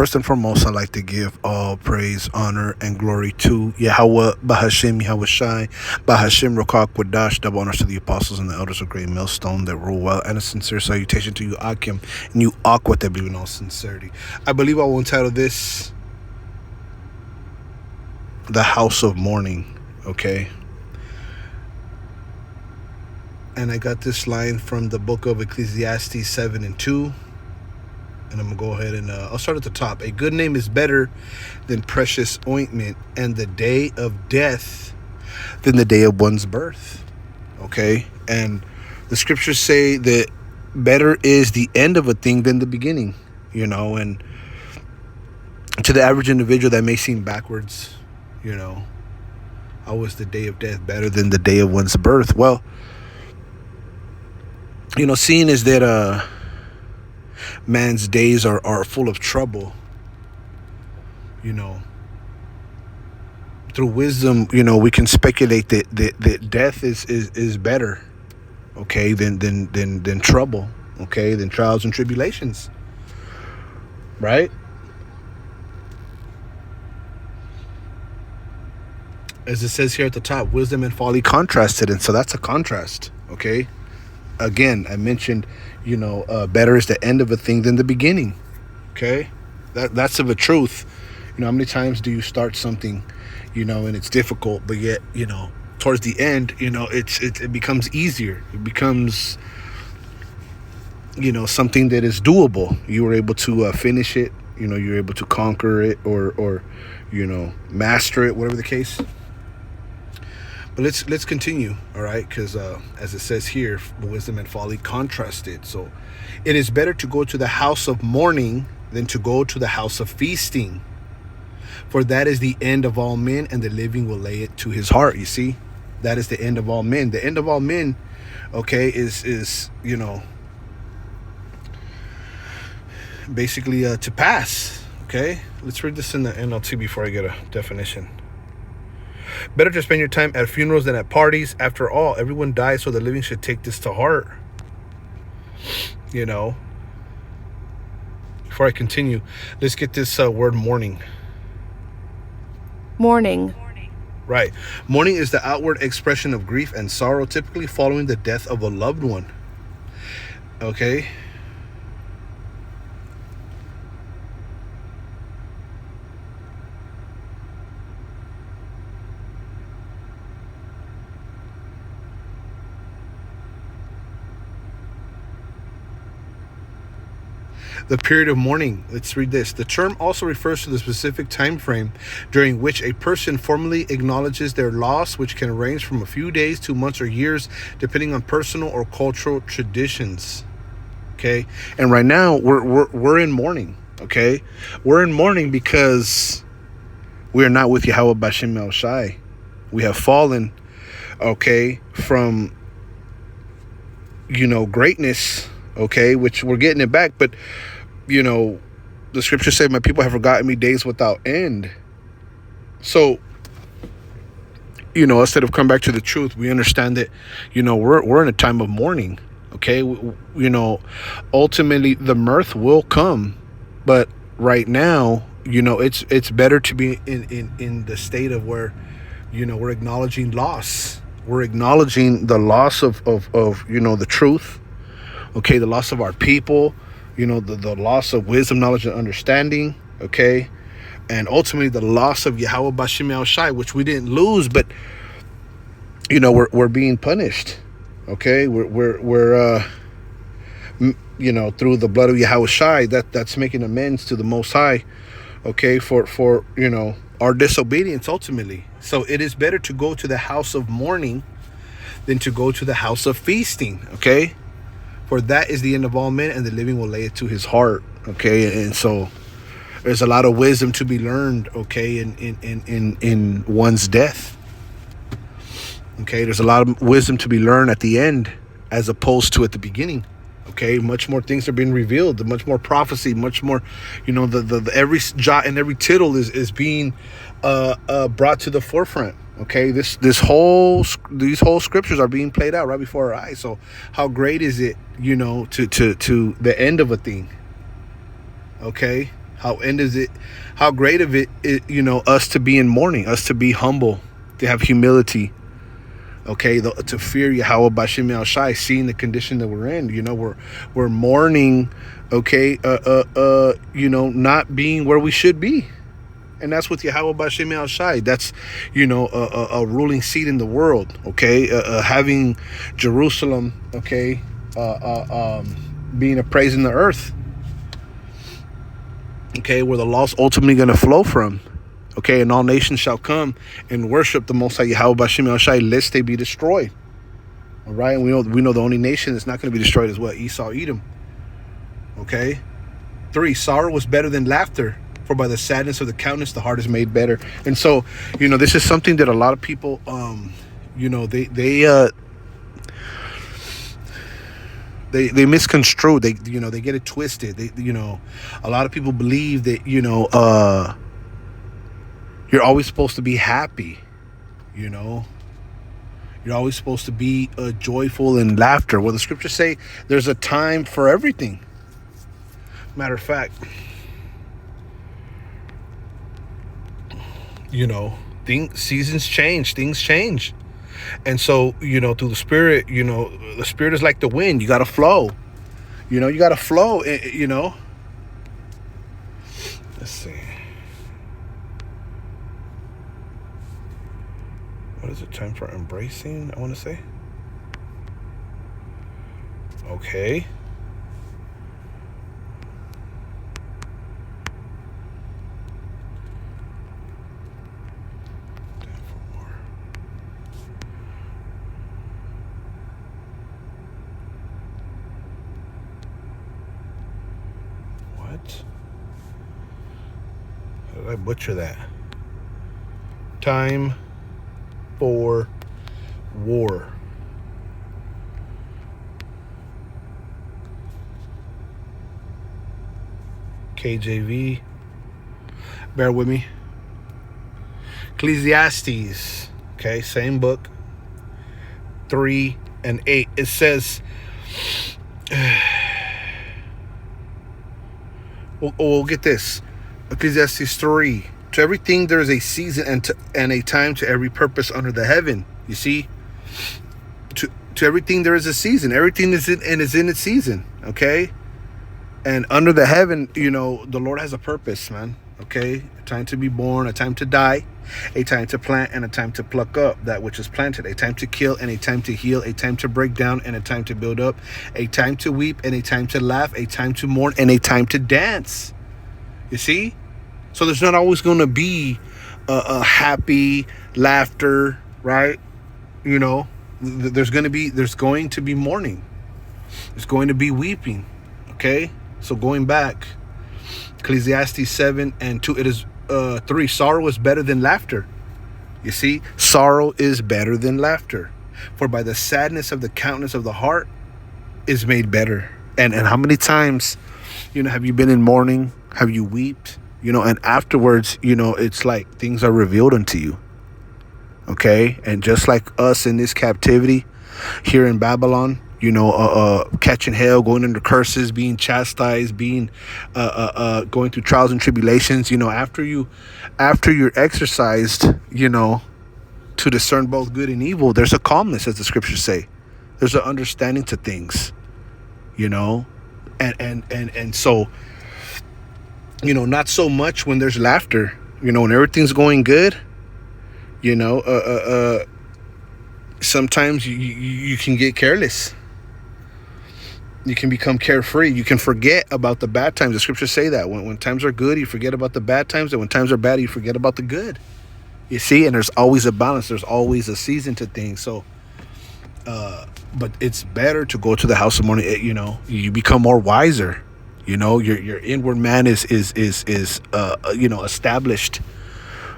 First and foremost, I'd like to give all praise, honor, and glory to Yahweh, Bahashim, Yahweh Shai, Bahashim, Rokak, Wadash, double honors to the apostles and the elders of Great Millstone that rule well, and a sincere salutation to you, Akim, and you, Aqua, that believe in all sincerity. I believe I will entitle this The House of Mourning, okay? And I got this line from the book of Ecclesiastes 7 and 2. And I'm going to go ahead and I'll start at the top. A good name is better than precious ointment, and the day of death than the day of one's birth. Okay? And the scriptures say that better is the end of a thing than the beginning. You know, and to the average individual that may seem backwards, you know, how was the day of death better than the day of one's birth? Well, you know, seeing is that man's days are full of trouble, you know, through wisdom, you know, we can speculate that death is better, okay, than trouble, okay, than trials and tribulations, right? As it says here at the top, wisdom and folly contrasted, and so that's a contrast, okay? Again, I mentioned, you know, better is the end of a thing than the beginning. Okay, that's of a truth. You know, how many times do you start something, you know, and it's difficult, but yet, you know, towards the end, you know, it becomes easier. It becomes, you know, something that is doable. You were able to finish it. You know, you're able to conquer it or you know, master it, whatever the case. But let's continue, all right? Because as it says here, wisdom and folly contrasted. So it is better to go to the house of mourning than to go to the house of feasting. For that is the end of all men, and the living will lay it to his heart. You see, that is the end of all men. The end of all men, okay, is you know, basically to pass. Okay, let's read this in the NLT before I get a definition. Better to spend your time at funerals than at parties. After all, everyone dies, so the living should take this to heart. You know, before I continue, let's get this word mourning. Mourning. Right. Mourning is the outward expression of grief and sorrow, typically following the death of a loved one. Okay. The period of mourning. Let's read this. The term also refers to the specific time frame during which a person formally acknowledges their loss, which can range from a few days to months or years, depending on personal or cultural traditions. Okay, and right now we're in mourning. Okay, we're in mourning because we are not with Yahweh Bashem El Shai. We have fallen, okay, from, you know, greatness. Okay, which we're getting it back, but you know, the scriptures say, my people have forgotten me days without end. So, you know, instead of come back to the truth, we understand that, you know, we're in a time of mourning. Okay, you know, ultimately the mirth will come, but right now, you know, it's better to be in the state of where, you know, we're acknowledging loss. We're acknowledging the loss of you know, the truth. Okay, the loss of our people, you know, the loss of wisdom, knowledge, and understanding, okay? And ultimately the loss of Yahweh Bashem El Shai, which we didn't lose, but, you know, we're being punished, okay? We're you know, through the blood of Yahweh Shai, that's making amends to the Most High, okay, for you know, our disobedience ultimately. So it is better to go to the house of mourning than to go to the house of feasting, okay? For that is the end of all men, and the living will lay it to his heart. Okay, and so there's a lot of wisdom to be learned. Okay, in one's death. Okay, there's a lot of wisdom to be learned at the end, as opposed to at the beginning. Okay, much more things are being revealed. Much more prophecy. Much more, you know, the every jot and every tittle is being brought to the forefront. Okay, these whole scriptures are being played out right before our eyes. So how great is it, you know, to the end of a thing? Okay, How great of it, us to be in mourning, us to be humble, to have humility, okay, to fear Yahweh Bashim El Shai, seeing the condition that we're in. We're mourning, okay, not being where we should be. And that's with Yahweh Bashim El Shai. That's, a ruling seat in the world, okay, having Jerusalem, okay, being a praise in the earth, okay, where the law's ultimately going to flow from. Okay, and all nations shall come and worship the Most High Yahweh Bashim El Shai, lest they be destroyed. All right, and we know the only nation that's not going to be destroyed is what? Esau, Edom. Okay. 3, sorrow was better than laughter, for by the sadness of the countenance the heart is made better. And so, this is something that a lot of people, they misconstrue. They get it twisted. A lot of people believe that you're always supposed to be happy, You're always supposed to be joyful and laughter. Well, the scriptures say there's a time for everything. Matter of fact, seasons change, things change. And so, through the Spirit, the Spirit is like the wind. You got to flow. You got to flow, Let's see. What is it? Time for embracing, I want to say. Okay. Time for more. What? How did I butcher that? Time for war. KJV. Bear with me. Ecclesiastes. Okay, same book. 3 and 8. It says, we'll get this. Ecclesiastes 3. To everything there is a season and a time to every purpose under the heaven. You see? To everything there is a season. Everything is in its season. Okay? And under the heaven, the Lord has a purpose, man. Okay? A time to be born, a time to die, a time to plant, and a time to pluck up that which is planted. A time to kill and a time to heal. A time to break down and a time to build up. A time to weep and a time to laugh. A time to mourn and a time to dance. You see? So there's not always going to be a happy laughter, right? There's going to be mourning. There's going to be weeping. Okay? So going back, Ecclesiastes 7 and 2, it is 3. Sorrow is better than laughter. You see? Sorrow is better than laughter. For by the sadness of the countenance of the heart is made better. And how many times, have you been in mourning? Have you wept? And afterwards, it's like things are revealed unto you. Okay? And just like us in this captivity here in Babylon, catching hell, going under curses, being chastised, being going through trials and tribulations, after you're exercised, to discern both good and evil, there's a calmness, as the scriptures say. There's an understanding to things, and so, not so much when there's laughter, when everything's going good, sometimes you can get careless. You can become carefree. You can forget about the bad times. The scriptures say that when times are good, you forget about the bad times, and when times are bad, you forget about the good. You see, and there's always a balance. There's always a season to things. So, but it's better to go to the house of mourning. You become more wiser. Your inward man is established.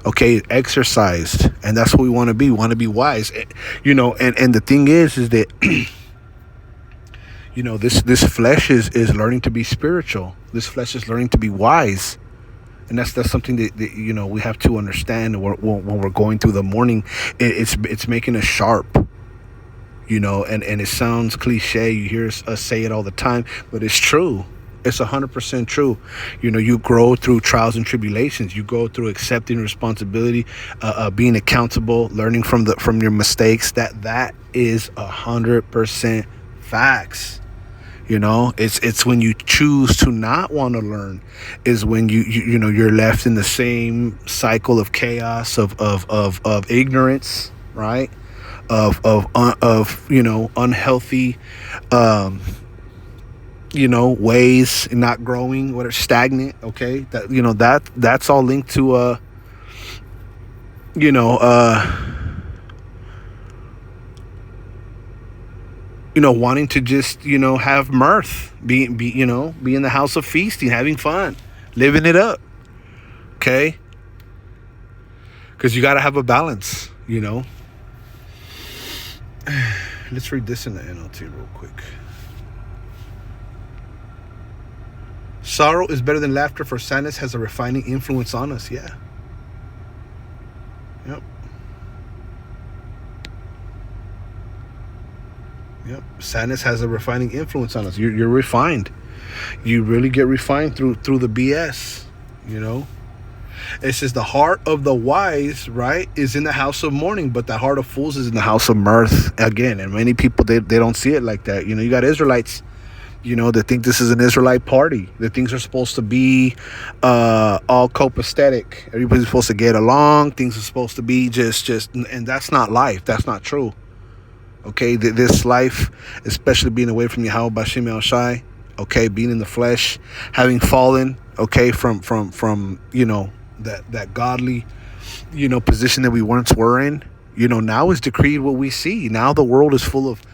Okay, exercised, and that's what we want to be. We want to be wise. And the thing is that. This flesh is learning to be spiritual. This flesh is learning to be wise. And that's something that we have to understand when we're going through the mourning. It's making us sharp, and it sounds cliche. You hear us say it all the time, but it's true. It's 100% true. You grow through trials and tribulations. You go through accepting responsibility, being accountable, learning from your mistakes. That is 100% facts. It's when you choose to not want to learn, is when you're left in the same cycle of chaos, of ignorance, right? Of unhealthy ways, not growing, what are stagnant. Okay, that's all linked to you know wanting to just have mirth, be in the house of feasting, having fun, living it up. Okay, because you got to have a balance. Let's read this in the NLT real quick. Sorrow is better than laughter, for sadness has a refining influence on us. Yeah. Yep. Yep. Sadness has a refining influence on us. You're refined. You really get refined through the BS. It says the heart of the wise, right, is in the house of mourning, but the heart of fools is in the house of mirth. Again, and many people, they don't see it like that. You got Israelites, that think this is an Israelite party, that things are supposed to be all copacetic. Everybody's supposed to get along. Things are supposed to be just, and that's not life. That's not true. Okay, this life, especially being away from Yahweh Bashim El Shai, okay, being in the flesh, having fallen, okay, from that godly, position that we once were in, now is decreed what we see. Now the world is full of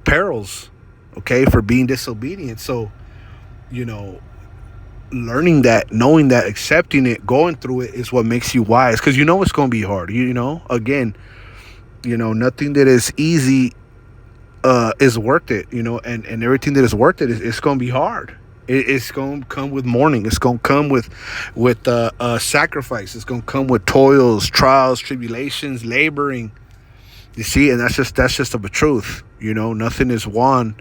perils, okay, for being disobedient. So, learning that, knowing that, accepting it, going through it is what makes you wise, because it's going to be hard. Again, nothing that is easy is worth it. And everything that is worth it it's going to be hard. It's going to come with mourning. It's going to come with sacrifice. It's going to come with toils, trials, tribulations, laboring. You see, and that's just of a truth. Nothing is won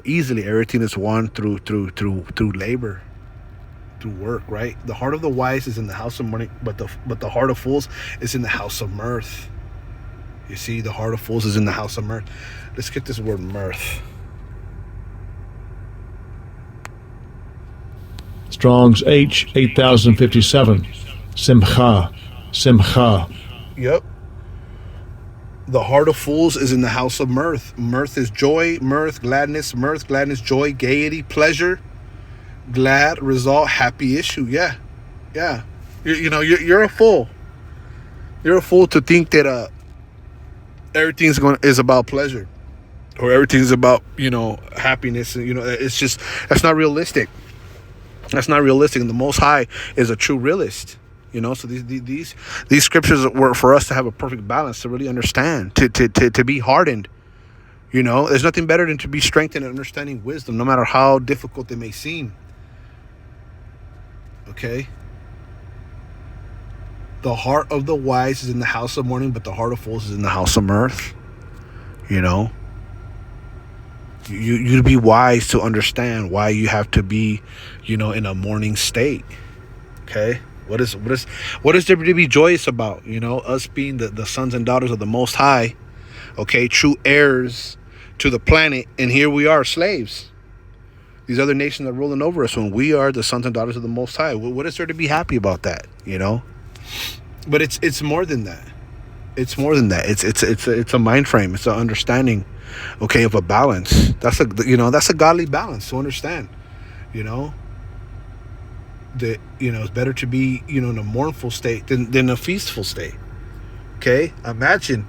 easily. Everything is won through labor, through work. Right. The heart of the wise is in the house of mourning, but the heart of fools is in the house of mirth. You see, the heart of fools is in the house of mirth. Let's get this word mirth. Strong's H 8057. Simcha. Yep. The heart of fools is in the house of mirth. Mirth is joy, gladness, joy, gaiety, pleasure, glad, result, happy issue. Yeah. You're a fool. You're a fool to think that everything is about pleasure, or everything's about happiness. It's just, that's not realistic. That's not realistic. And the Most High is a true realist. So these scriptures were for us to have a perfect balance, to really understand, to be hardened. There's nothing better than to be strengthened in understanding wisdom, no matter how difficult it may seem. Okay. The heart of the wise is in the house of mourning, but the heart of fools is in the house of mirth. You be wise to understand why you have to be, in a mourning state. Okay, what is there to be joyous about? Us being the sons and daughters of the Most High. Okay, true heirs to the planet, and here we are, slaves. These other nations are ruling over us when we are the sons and daughters of the Most High. What is there to be happy about that? But it's more than that. It's more than that. It's a mind frame. It's an understanding, okay, of a balance. That's a godly balance to understand. That it's better to be in a mournful state than a feastful state. Okay, imagine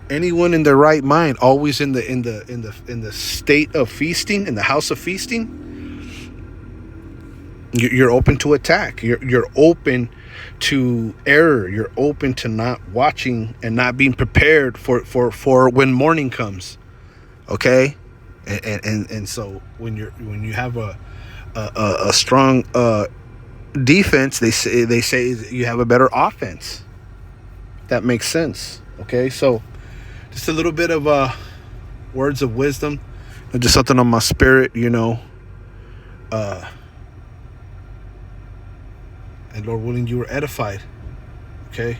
anyone in their right mind always in the state of feasting, in the house of feasting. You're open to attack. You're open to error. You're open to not watching and not being prepared for when morning comes. Okay, and so when you have a strong defense, they say you have a better offense. That makes sense. Okay, so just a little bit of words of wisdom, just something on my spirit, And Lord willing, you were edified. Okay?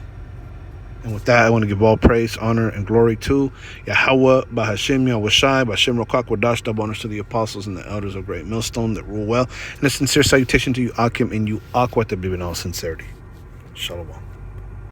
And with that, I want to give all praise, honor, and glory to Yahweh, Bahashem, Yahushai, Bahashem Rokak, Wadash, double honors to the apostles and the elders of Great Millstone that rule well. And a sincere salutation to you, Akim, and you, Aqua, to be in all sincerity. Shalom.